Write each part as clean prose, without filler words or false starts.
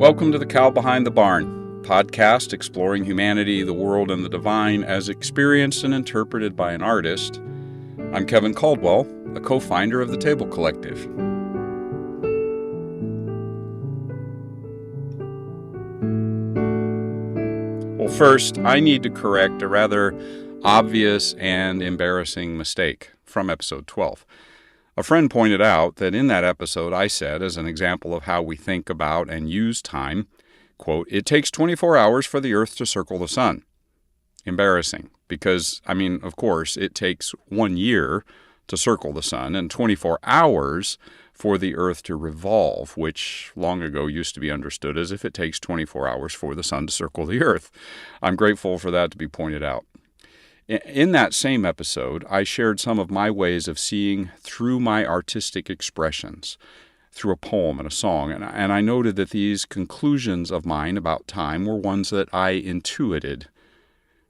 Welcome to The Cow Behind the Barn, podcast exploring humanity, the world, and the divine as experienced and interpreted by an artist. I'm Kevin Caldwell, a co-founder of the Table Collective. Well, first, I need to correct a rather obvious and embarrassing mistake from episode 12. A friend pointed out that in that episode I said, as an example of how we think about and use time, quote, "It takes 24 hours for the Earth to circle the sun." Embarrassing, because, of course, it takes 1 year to circle the sun and 24 hours for the Earth to revolve, which long ago used to be understood as if it takes 24 hours for the sun to circle the Earth. I'm grateful for that to be pointed out. In that same episode, I shared some of my ways of seeing through my artistic expressions, through a poem and a song, and I noted that these conclusions of mine about time were ones that I intuited.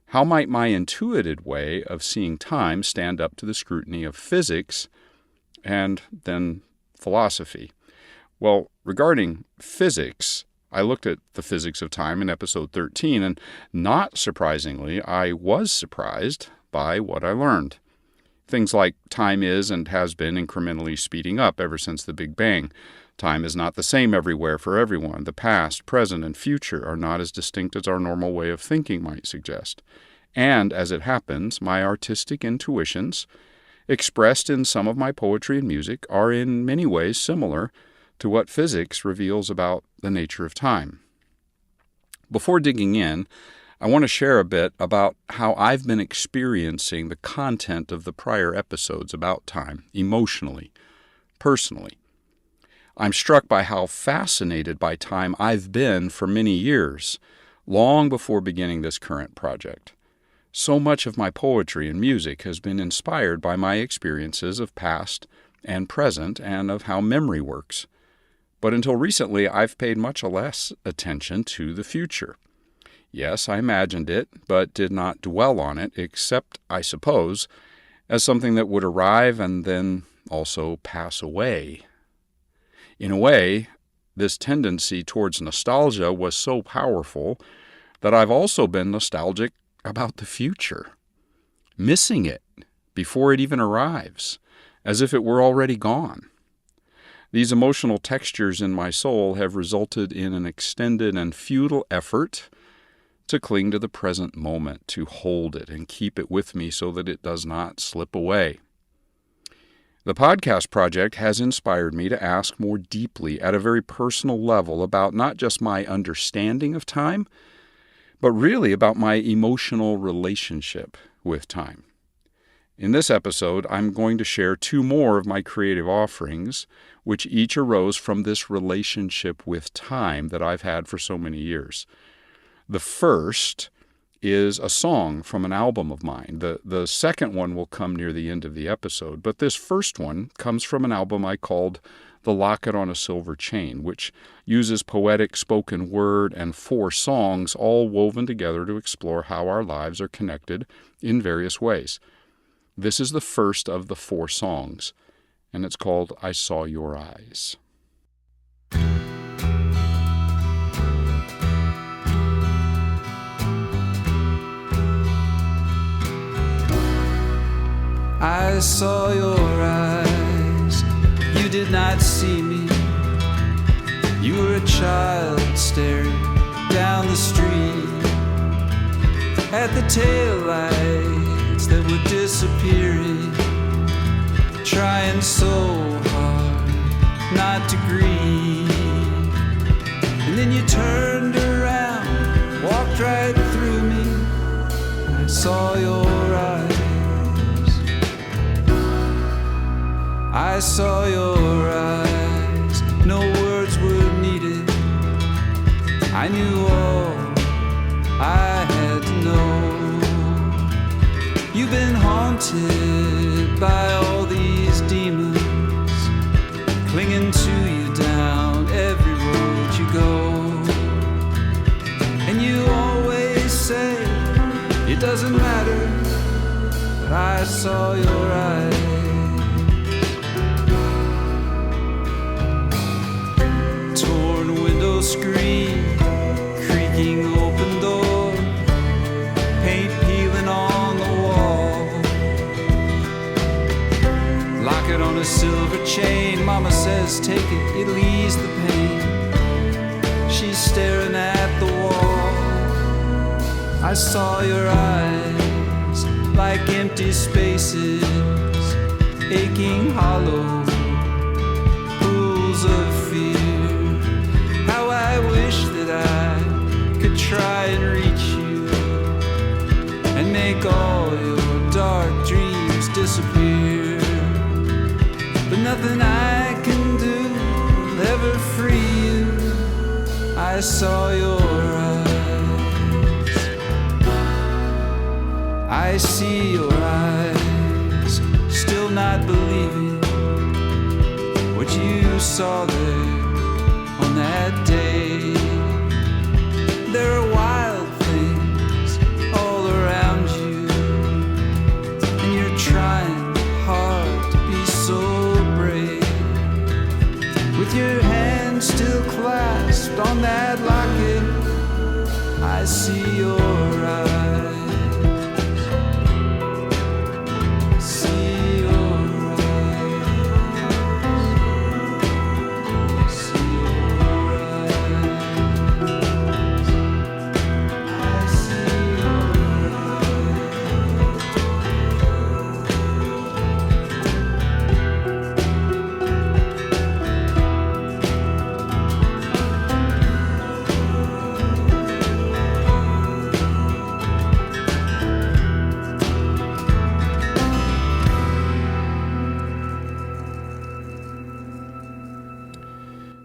How might my intuited way of seeing time stand up to the scrutiny of physics and then philosophy? Well, regarding physics, I looked at the physics of time in episode 13, and not surprisingly, I was surprised by what I learned. Things like time is and has been incrementally speeding up ever since the Big Bang. Time is not the same everywhere for everyone. The past, present, and future are not as distinct as our normal way of thinking might suggest. And, as it happens, my artistic intuitions, expressed in some of my poetry and music, are in many ways similar to what physics reveals about the nature of time. Before digging in, I want to share a bit about how I've been experiencing the content of the prior episodes about time, emotionally, personally. I'm struck by how fascinated by time I've been for many years, long before beginning this current project. So much of my poetry and music has been inspired by my experiences of past and present and of how memory works. But until recently, I've paid much less attention to the future. Yes, I imagined it, but did not dwell on it, except, I suppose, as something that would arrive and then also pass away. In a way, this tendency towards nostalgia was so powerful that I've also been nostalgic about the future, missing it before it even arrives, as if it were already gone. These emotional textures in my soul have resulted in an extended and futile effort to cling to the present moment, to hold it and keep it with me so that it does not slip away. The podcast project has inspired me to ask more deeply at a very personal level about not just my understanding of time, but really about my emotional relationship with time. In this episode, I'm going to share 2 more of my creative offerings, which each arose from this relationship with time that I've had for so many years. The first is a song from an album of mine. The second one will come near the end of the episode, but this first one comes from an album I called The Locket on a Silver Chain, which uses poetic spoken word and 4 songs all woven together to explore how our lives are connected in various ways. This is the first of the 4 songs, and it's called I Saw Your Eyes. I saw your eyes, you did not see me. You were a child staring down the street at the taillights that were disappearing, trying so hard not to grieve. And then you turned around, walked right through me. I saw your eyes. I saw your eyes, no words were needed. I knew all I had to know. You've been haunted by all these demons, clinging to you down every road you go. And you always say, it doesn't matter, but I saw your eyes. screen, creaking open door, paint peeling on the wall. Lock it on a silver chain, Mama says take it, it'll ease the pain. She's staring at the wall. I saw your eyes like empty spaces, aching hollow pools of fear. How I wish that I could try and reach you and make all your dark dreams disappear. But nothing I can do will ever free you. I saw your eyes, I see your eyes, still not believing what you saw there on that day. There are wild things all around you, and you're trying hard to be so brave. With your hand still clasped on that locket, I see your eyes. See your eyes. See your eyes. I see your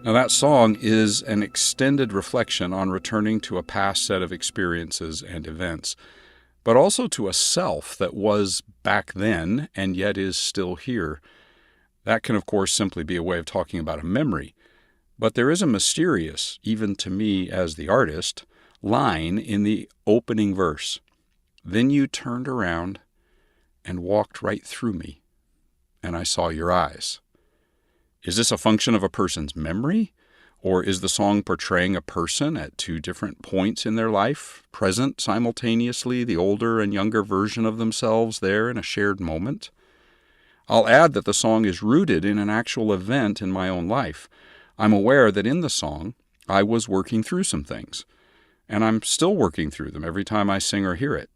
Now, that song is an extended reflection on returning to a past set of experiences and events, but also to a self that was back then and yet is still here. That can, of course, simply be a way of talking about a memory, but there is a mysterious, even to me as the artist, line in the opening verse. Then you turned around and walked right through me, and I saw your eyes. Is this a function of a person's memory? Or is the song portraying a person at two different points in their life, present simultaneously, the older and younger version of themselves there in a shared moment? I'll add that the song is rooted in an actual event in my own life. I'm aware that in the song, I was working through some things, and I'm still working through them every time I sing or hear it.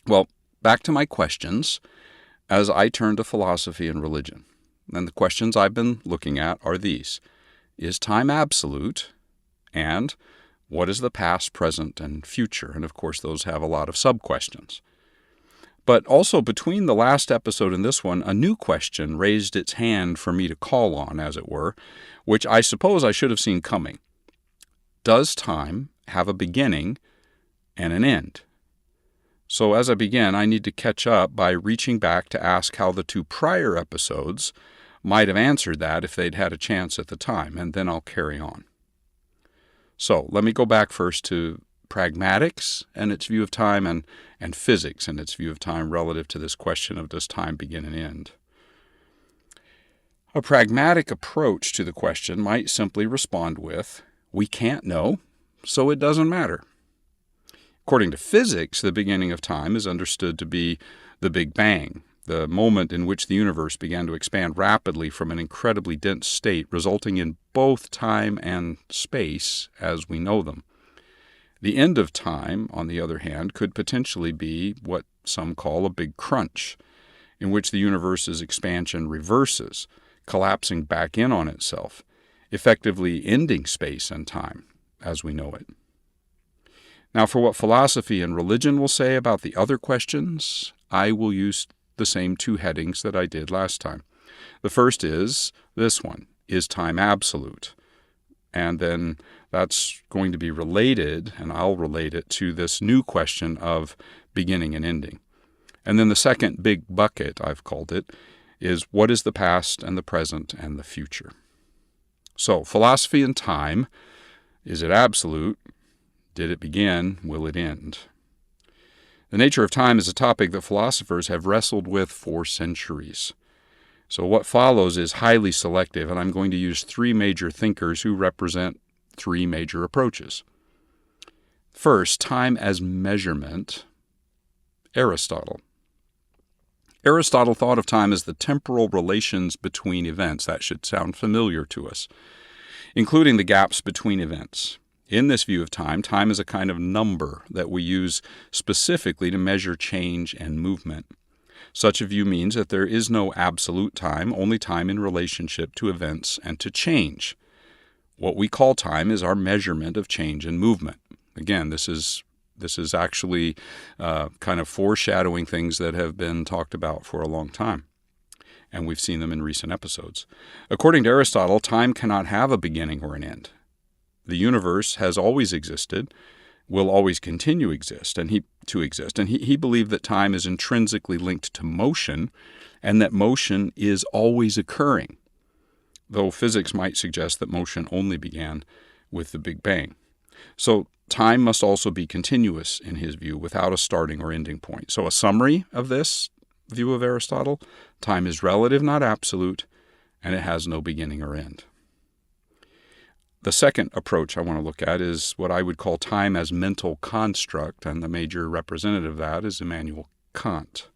Well, back to my questions as I turn to philosophy and religion. And the questions I've been looking at are these. Is time absolute? And what is the past, present, and future? And of course, those have a lot of sub-questions. But also between the last episode and this one, a new question raised its hand for me to call on, as it were, which I suppose I should have seen coming. Does time have a beginning and an end? So as I begin, I need to catch up by reaching back to ask how the two prior episodes might have answered that if they'd had a chance at the time, and then I'll carry on. So let me go back first to pragmatics and its view of time, and physics and its view of time relative to this question of does time begin and end. A pragmatic approach to the question might simply respond with, we can't know, so it doesn't matter. According to physics, the beginning of time is understood to be the Big Bang, the moment in which the universe began to expand rapidly from an incredibly dense state, resulting in both time and space as we know them. The end of time, on the other hand, could potentially be what some call a big crunch, in which the universe's expansion reverses, collapsing back in on itself, effectively ending space and time as we know it. Now, for what philosophy and religion will say about the other questions, I will use the same two headings that I did last time. The first is this one, is time absolute? And then that's going to be related, and I'll relate it to this new question of beginning and ending. And then the second big bucket, I've called it, is what is the past and the present and the future? So, philosophy and time, is it absolute? Did it begin? Will it end? The nature of time is a topic that philosophers have wrestled with for centuries. So what follows is highly selective, and I'm going to use three major thinkers who represent three major approaches. First, time as measurement, Aristotle. Aristotle thought of time as the temporal relations between events. That should sound familiar to us, including the gaps between events. In this view of time, time is a kind of number that we use specifically to measure change and movement. Such a view means that there is no absolute time, only time in relationship to events and to change. What we call time is our measurement of change and movement. Again, this is actually kind of foreshadowing things that have been talked about for a long time, and we've seen them in recent episodes. According to Aristotle, time cannot have a beginning or an end. The universe has always existed, will always continue to exist, and he believed that time is intrinsically linked to motion, and that motion is always occurring, though physics might suggest that motion only began with the Big Bang. So time must also be continuous in his view, without a starting or ending point. So a summary of this view of Aristotle: time is relative, not absolute, and it has no beginning or end. The second approach I want to look at is what I would call time as mental construct, and the major representative of that is Immanuel Kant.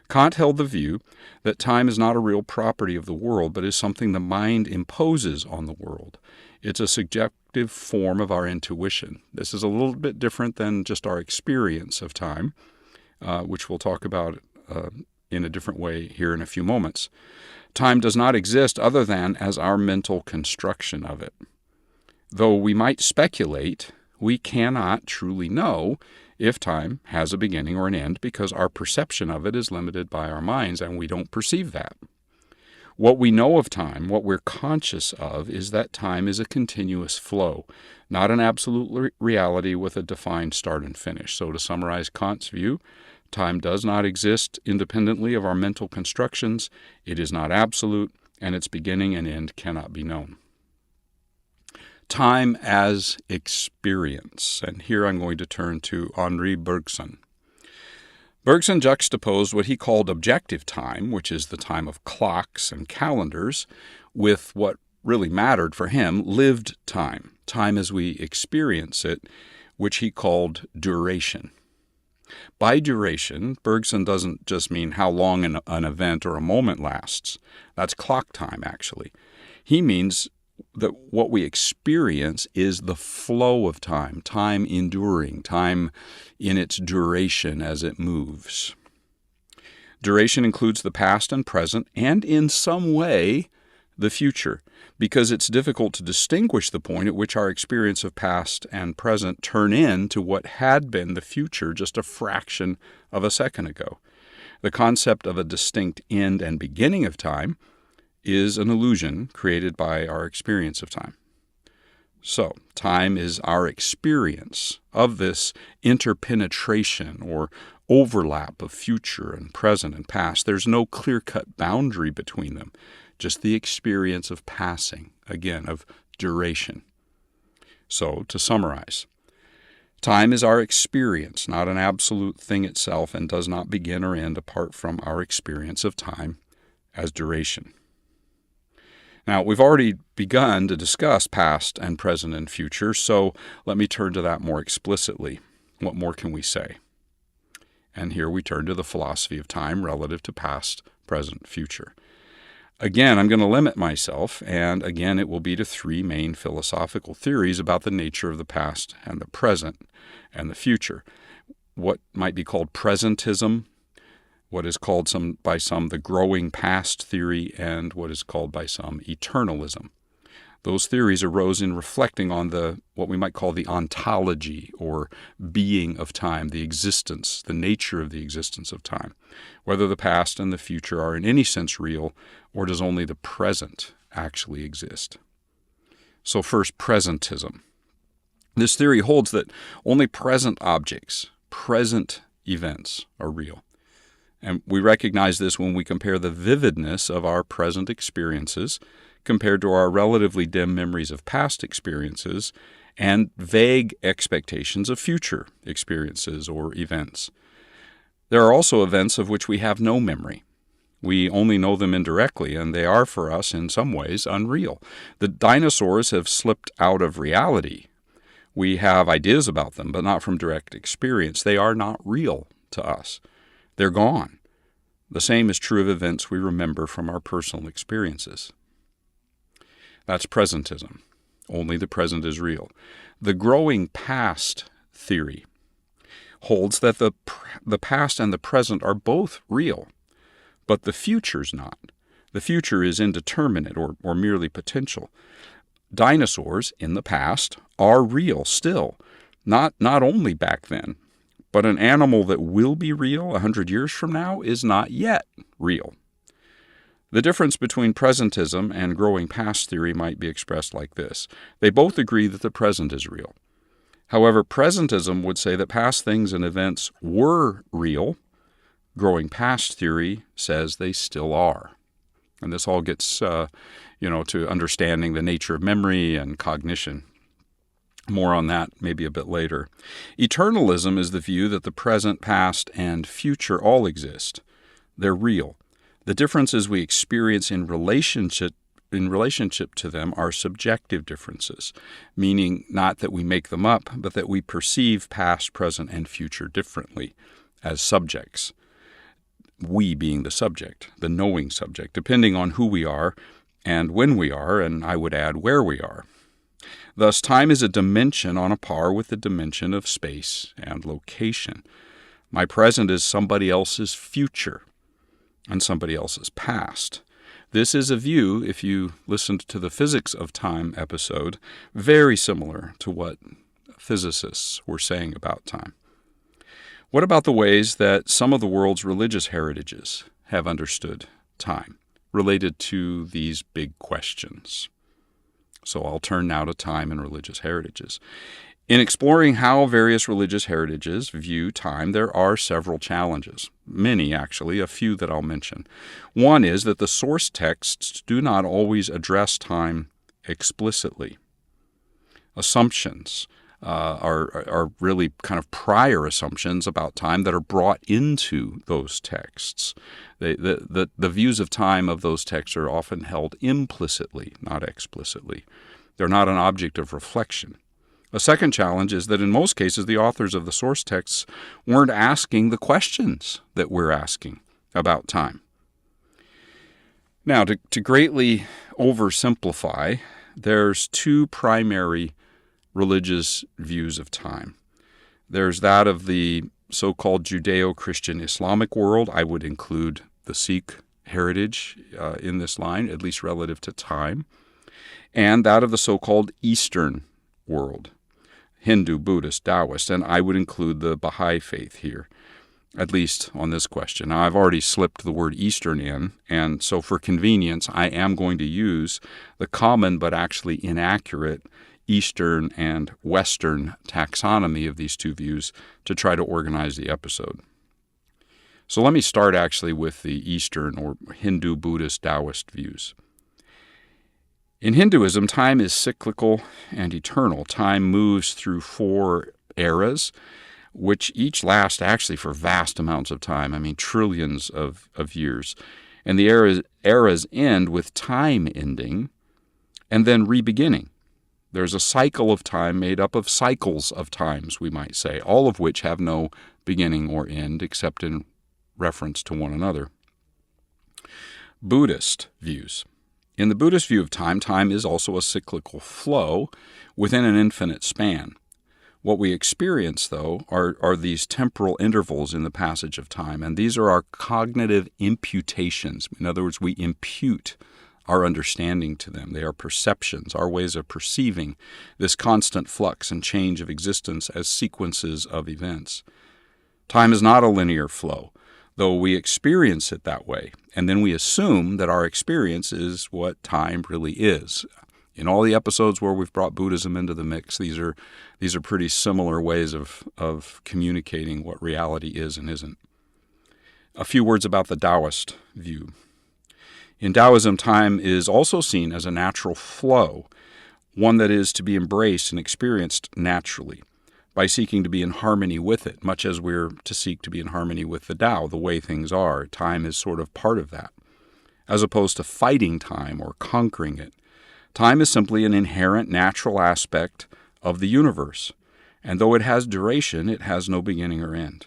Kant held the view that time is not a real property of the world, but is something the mind imposes on the world. It's a subjective form of our intuition. This is a little bit different than just our experience of time, which we'll talk about in a different way here in a few moments. Time does not exist other than as our mental construction of it. Though we might speculate, we cannot truly know if time has a beginning or an end, because our perception of it is limited by our minds, and we don't perceive that. What we know of time, what we're conscious of, is that time is a continuous flow, not an absolute reality with a defined start and finish. So to summarize Kant's view, time does not exist independently of our mental constructions, it is not absolute, and its beginning and end cannot be known. Time as experience, and here I'm going to turn to Henri Bergson. Bergson juxtaposed what he called objective time, which is the time of clocks and calendars, with what really mattered for him, lived time, time as we experience it, which he called duration. By duration, Bergson doesn't just mean how long an event or a moment lasts. That's clock time, actually. He means that what we experience is the flow of time, time enduring, time in its duration as it moves. Duration includes the past and present, and in some way, the future, because it's difficult to distinguish the point at which our experience of past and present turn into what had been the future just a fraction of a second ago. The concept of a distinct end and beginning of time is an illusion created by our experience of time. So, time is our experience of this interpenetration or overlap of future and present and past. There's no clear-cut boundary between them, just the experience of passing, again, of duration. So, to summarize, time is our experience, not an absolute thing itself, and does not begin or end apart from our experience of time as duration. Now, we've already begun to discuss past and present and future, so let me turn to that more explicitly. What more can we say? And here we turn to the philosophy of time relative to past, present, future. Again, I'm going to limit myself, and again it will be to three main philosophical theories about the nature of the past and the present and the future. What might be called presentism, what is called by some the growing past theory, and what is called by some eternalism. Those theories arose in reflecting on what we might call the ontology or being of time, the existence, the nature of the existence of time, whether the past and the future are in any sense real, or does only the present actually exist. So first, presentism. This theory holds that only present objects, present events are real. And we recognize this when we compare the vividness of our present experiences compared to our relatively dim memories of past experiences and vague expectations of future experiences or events. There are also events of which we have no memory. We only know them indirectly, and they are for us in some ways unreal. The dinosaurs have slipped out of reality. We have ideas about them, but not from direct experience. They are not real to us. They're gone. The same is true of events we remember from our personal experiences. That's presentism. Only the present is real. The growing past theory holds that the past and the present are both real, but the future's not. The future is indeterminate or merely potential. Dinosaurs in the past are real still, not only back then, but an animal that will be real 100 years from now is not yet real. The difference between presentism and growing past theory might be expressed like this. They both agree that the present is real. However, presentism would say that past things and events were real. Growing past theory says they still are. And this all gets, to understanding the nature of memory and cognition. More on that maybe a bit later. Eternalism is the view that the present, past, and future all exist. They're real. The differences we experience in relationship to them are subjective differences, meaning not that we make them up, but that we perceive past, present, and future differently as subjects. We being the subject, the knowing subject, depending on who we are and when we are, and I would add where we are. Thus, time is a dimension on a par with the dimension of space and location. My present is somebody else's future and somebody else's past. This is a view, if you listened to the Physics of Time episode, very similar to what physicists were saying about time. What about the ways that some of the world's religious heritages have understood time, related to these big questions? So I'll turn now to time and religious heritages. In exploring how various religious heritages view time, there are several challenges. Many, actually, a few that I'll mention. One is that the source texts do not always address time explicitly. Assumptions are really kind of prior assumptions about time that are brought into those texts. The views of time of those texts are often held implicitly, not explicitly. They're not an object of reflection. A second challenge is that in most cases the authors of the source texts weren't asking the questions that we're asking about time. Now, to greatly oversimplify, there's two primary religious views of time. There's that of the so-called Judeo-Christian Islamic world. I would include the Sikh heritage in this line, at least relative to time, and that of the so-called Eastern world, Hindu, Buddhist, Taoist, and I would include the Baha'i faith here, at least on this question. Now, I've already slipped the word Eastern in, and so for convenience, I am going to use the common but actually inaccurate Eastern and Western taxonomy of these two views to try to organize the episode. So let me start actually with the Eastern or Hindu, Buddhist, Taoist views. In Hinduism, time is cyclical and eternal. Time moves through 4 eras, which each last actually for vast amounts of time, trillions of years. And the eras end with time ending and then re-beginning. There's a cycle of time made up of cycles of times, we might say, all of which have no beginning or end except in reference to one another. Buddhist views. In the Buddhist view of time, time is also a cyclical flow within an infinite span. What we experience, though, are these temporal intervals in the passage of time, and these are our cognitive imputations. In other words, we impute our understanding to them. They are perceptions, our ways of perceiving this constant flux and change of existence as sequences of events. Time is not a linear flow, though we experience it that way, and then we assume that our experience is what time really is. In all the episodes where we've brought Buddhism into the mix, these are pretty similar ways of communicating what reality is and isn't. A few words about the Taoist view. In Taoism, time is also seen as a natural flow, one that is to be embraced and experienced naturally. by seeking to be in harmony with it, much as we're to seek to be in harmony with the Tao, the way things are. Time is sort of part of that, as opposed to fighting time or conquering it. Time is simply an inherent natural aspect of the universe, and though it has duration, it has no beginning or end.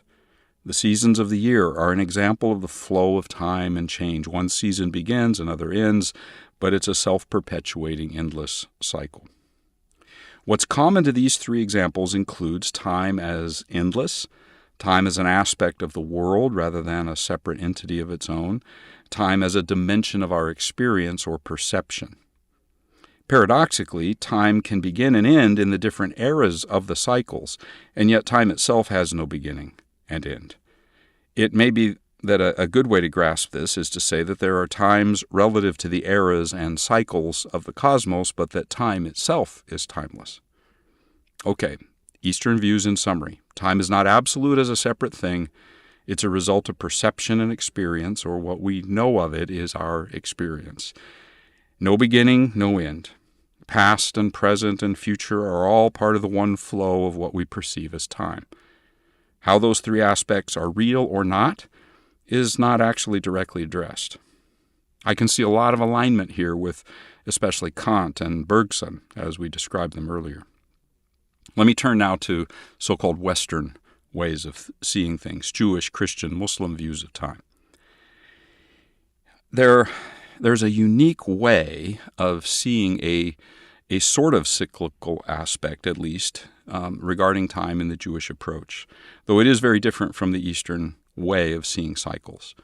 The seasons of the year are an example of the flow of time and change. One season begins, another ends, but it's a self-perpetuating, endless cycle. What's common to these three examples includes time as endless, time as an aspect of the world rather than a separate entity of its own, time as a dimension of our experience or perception. Paradoxically, time can begin and end in the different eras of the cycles, and yet time itself has no beginning and end. It may be that a good way to grasp this is to say that there are times relative to the eras and cycles of the cosmos, but that time itself is timeless. Okay, Eastern views in summary. Time is not absolute as a separate thing. It's a result of perception and experience, or what we know of it is our experience. No beginning, no end. Past and present and future are all part of the one flow of what we perceive as time. How those three aspects are real or not is not actually directly addressed. I can see a lot of alignment here with especially Kant and Bergson, as we described them earlier. Let me turn now to so-called Western ways of seeing things, Jewish, Christian, Muslim views of time. There's a unique way of seeing a sort of cyclical aspect, at least, regarding time in the Jewish approach, though it is very different from the Eastern way of seeing cycles.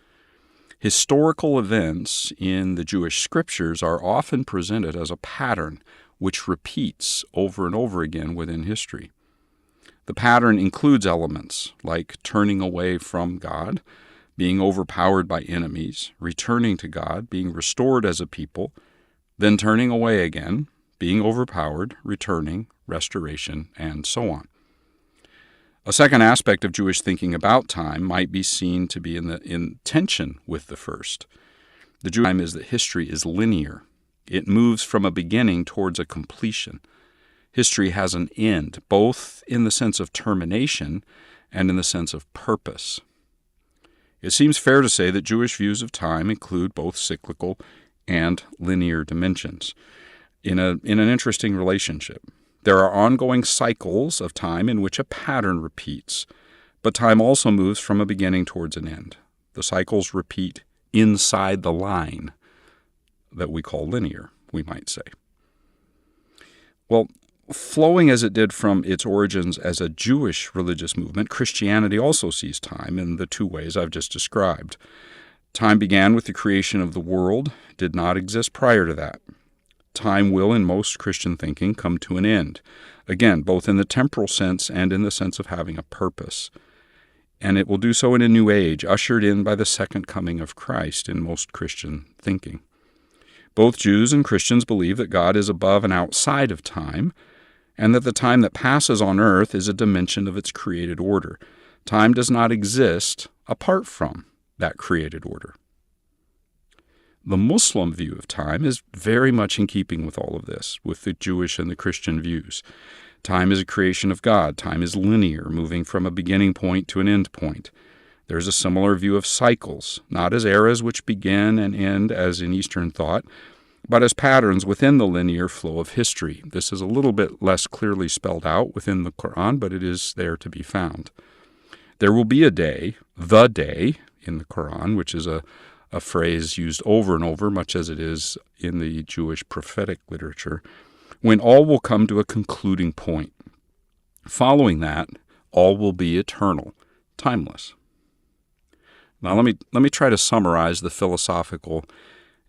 Historical events in the Jewish scriptures are often presented as a pattern which repeats over and over again within history. The pattern includes elements like turning away from God, being overpowered by enemies, returning to God, being restored as a people, then turning away again, being overpowered, returning, restoration, and so on. A second aspect of Jewish thinking about time might be seen to be in tension with the first. The Jewish time is that history is linear. It moves from a beginning towards a completion. History has an end, both in the sense of termination and in the sense of purpose. It seems fair to say that Jewish views of time include both cyclical and linear dimensions in an interesting relationship. There are ongoing cycles of time in which a pattern repeats, but time also moves from a beginning towards an end. The cycles repeat inside the line that we call linear, we might say. Well, flowing as it did from its origins as a Jewish religious movement, Christianity also sees time in the two ways I've just described. Time began with the creation of the world, did not exist prior to that. Time will, in most Christian thinking, come to an end. Again, both in the temporal sense and in the sense of having a purpose. And it will do so in a new age, ushered in by the second coming of Christ in most Christian thinking. Both Jews and Christians believe that God is above and outside of time, and that the time that passes on earth is a dimension of its created order. Time does not exist apart from that created order. The Muslim view of time is very much in keeping with all of this, with the Jewish and the Christian views. Time is a creation of God. Time is linear, moving from a beginning point to an end point. There's a similar view of cycles, not as eras which begin and end as in Eastern thought, but as patterns within the linear flow of history. This is a little bit less clearly spelled out within the Quran, but it is there to be found. There will be a day, the day, in the Quran, which is a phrase used over and over, much as it is in the Jewish prophetic literature, when all will come to a concluding point. Following that, all will be eternal, timeless. Now let me try to summarize the philosophical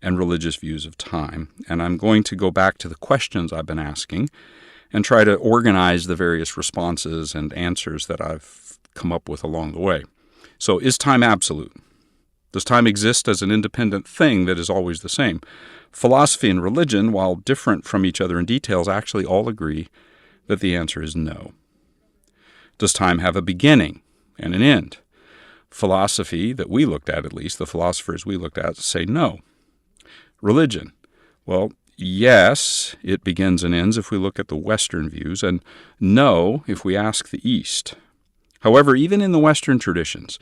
and religious views of time, and I'm going to go back to the questions I've been asking and try to organize the various responses and answers that I've come up with along the way. So, is time absolute? Does time exist as an independent thing that is always the same? Philosophy and religion, while different from each other in details, actually all agree that the answer is no. Does time have a beginning and an end? Philosophy that we looked at least, the philosophers we looked at, say no. Religion, well, yes, it begins and ends if we look at the Western views, and no if we ask the East. However, even in the Western traditions,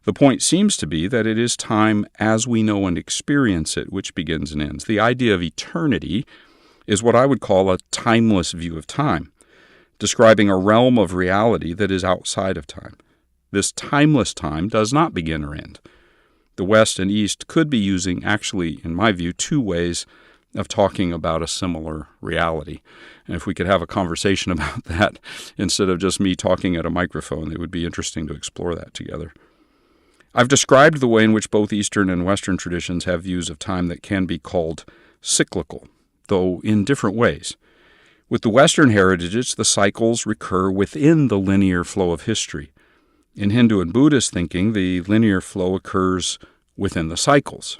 the point seems to be that it is time as we know and experience it which begins and ends. The idea of eternity is what I would call a timeless view of time, describing a realm of reality that is outside of time. This timeless time does not begin or end. The West and East could be using, actually, in my view, two ways of talking about a similar reality. And if we could have a conversation about that instead of just me talking at a microphone, it would be interesting to explore that together. I've described the way in which both Eastern and Western traditions have views of time that can be called cyclical, though in different ways. With the Western heritages, the cycles recur within the linear flow of history. In Hindu and Buddhist thinking, the linear flow occurs within the cycles.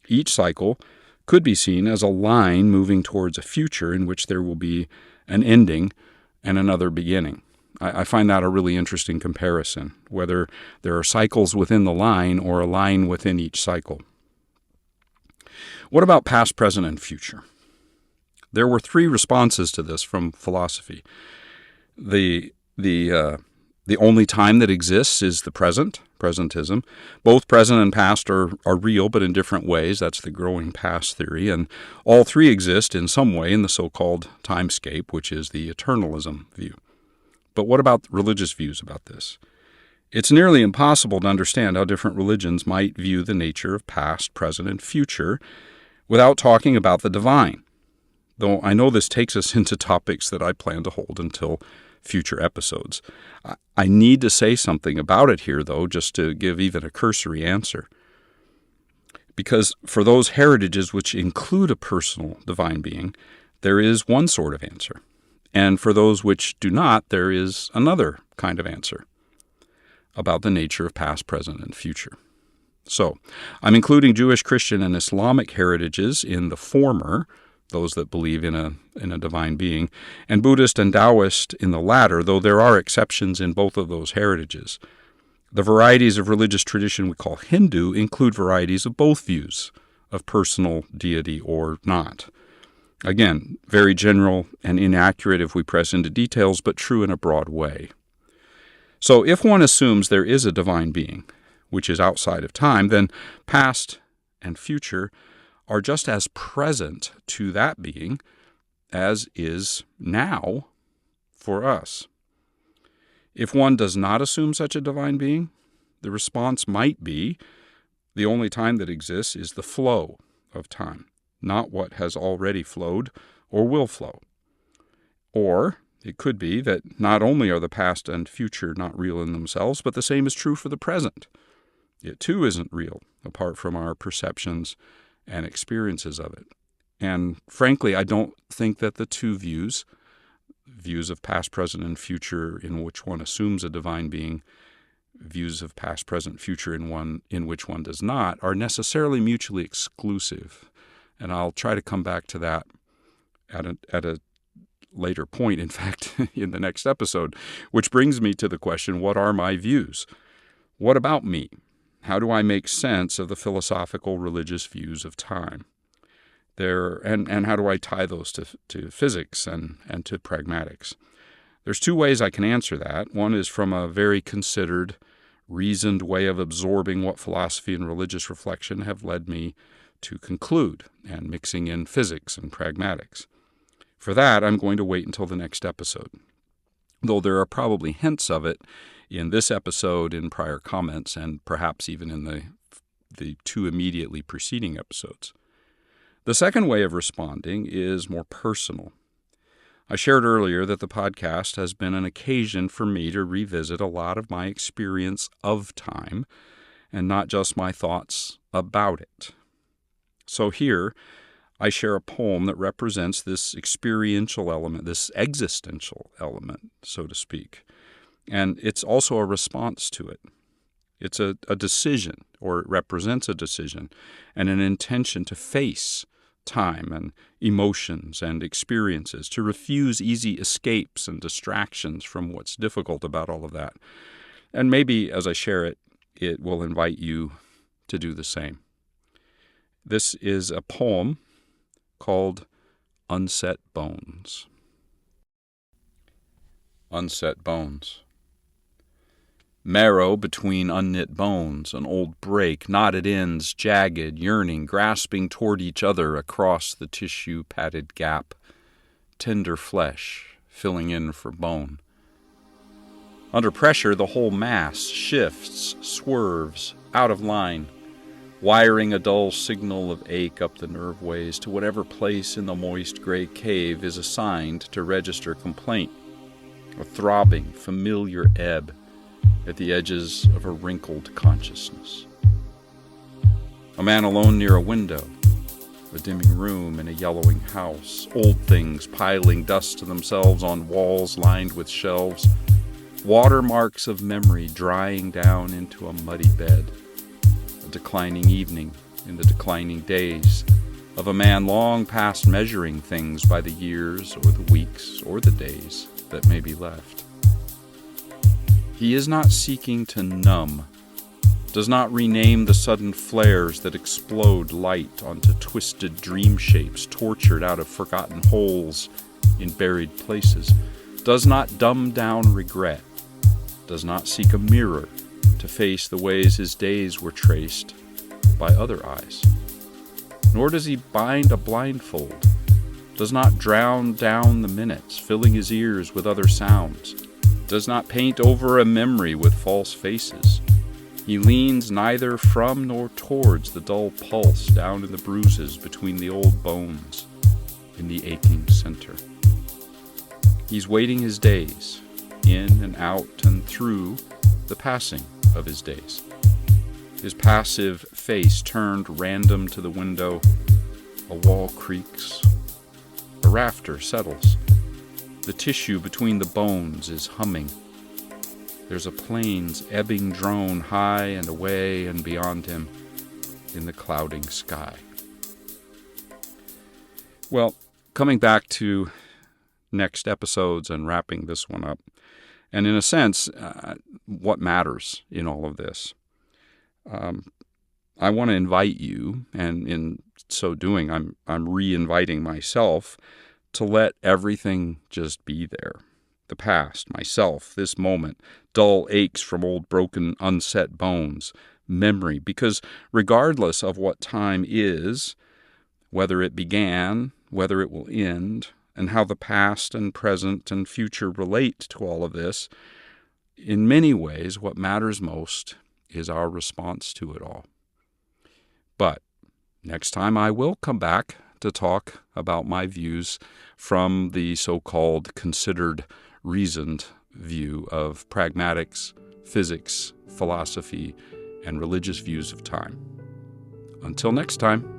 Each cycle could be seen as a line moving towards a future in which there will be an ending and another beginning. I find that a really interesting comparison, whether there are cycles within the line or a line within each cycle. What about past, present, and future? There were three responses to this from philosophy. The only time that exists is the present, presentism. Both present and past are real, but in different ways. That's the growing past theory. And all three exist in some way in the so-called timescape, which is the eternalism view. But what about religious views about this? It's nearly impossible to understand how different religions might view the nature of past, present, and future without talking about the divine. Though I know this takes us into topics that I plan to hold until future episodes. I need to say something about it here, though, just to give even a cursory answer. Because for those heritages which include a personal divine being, there is one sort of answer. And for those which do not, there is another kind of answer about the nature of past, present, and future. So, I'm including Jewish, Christian, and Islamic heritages in the former, those that believe in a divine being, and Buddhist and Taoist in the latter, though there are exceptions in both of those heritages. The varieties of religious tradition we call Hindu include varieties of both views of personal deity or not. Again, very general and inaccurate if we press into details, but true in a broad way. So if one assumes there is a divine being, which is outside of time, then past and future are just as present to that being as is now for us. If one does not assume such a divine being, the response might be the only time that exists is the flow of time, not what has already flowed or will flow. Or it could be that not only are the past and future not real in themselves, but the same is true for the present. It too isn't real, apart from our perceptions and experiences of it. And frankly, I don't think that the two views of past, present, and future in which one assumes a divine being, views of past, present, future in which one does not, are necessarily mutually exclusive. And I'll try to come back to that at a later point, in fact, in the next episode, which brings me to the question, what are my views? What about me? How do I make sense of the philosophical religious views of time? And how do I tie those to physics and to pragmatics? There's two ways I can answer that. One is from a very considered, reasoned way of absorbing what philosophy and religious reflection have led me to conclude, and mixing in physics and pragmatics. For that, I'm going to wait until the next episode, though there are probably hints of it in this episode, in prior comments, and perhaps even in the two immediately preceding episodes. The second way of responding is more personal. I shared earlier that the podcast has been an occasion for me to revisit a lot of my experience of time, and not just my thoughts about it. So here, I share a poem that represents this experiential element, this existential element, so to speak. And it's also a response to it. It's a decision, or it represents a decision, and an intention to face time and emotions and experiences, to refuse easy escapes and distractions from what's difficult about all of that. And maybe as I share it, it will invite you to do the same. This is a poem called Unset bones. Unset bones. Marrow between unknit bones, an old break, knotted ends, jagged, yearning, grasping toward each other across the tissue-padded gap. Tender flesh, filling in for bone. Under pressure, the whole mass shifts, swerves, out of line, wiring a dull signal of ache up the nerve ways to whatever place in the moist gray cave is assigned to register complaint. A throbbing, familiar ebb at the edges of a wrinkled consciousness. A man alone near a window, a dimming room in a yellowing house, old things piling dust to themselves on walls lined with shelves, watermarks of memory drying down into a muddy bed, a declining evening in the declining days of a man long past measuring things by the years or the weeks or the days that may be left. He is not seeking to numb, does not rename the sudden flares that explode light onto twisted dream shapes tortured out of forgotten holes in buried places, does not dumb down regret, does not seek a mirror to face the ways his days were traced by other eyes. Nor does he bind a blindfold, does not drown down the minutes, filling his ears with other sounds, does not paint over a memory with false faces. He leans neither from nor towards the dull pulse down in the bruises between the old bones in the aching center. He's waiting his days, in and out and through the passing of his days. His passive face turned random to the window, a wall creaks, a rafter settles. The tissue between the bones is humming. There's a plane's ebbing drone high and away and beyond him in the clouding sky. Well, coming back to next episodes and wrapping this one up, and in a sense, what matters in all of this? I want to invite you, and in so doing, I'm re-inviting myself to let everything just be there. The past, myself, this moment, dull aches from old broken, unset bones, memory, because regardless of what time is, whether it began, whether it will end, and how the past and present and future relate to all of this, in many ways, what matters most is our response to it all. But next time I will come back to talk about my views from the so-called considered, reasoned view of pragmatics, physics, philosophy, and religious views of time. Until next time.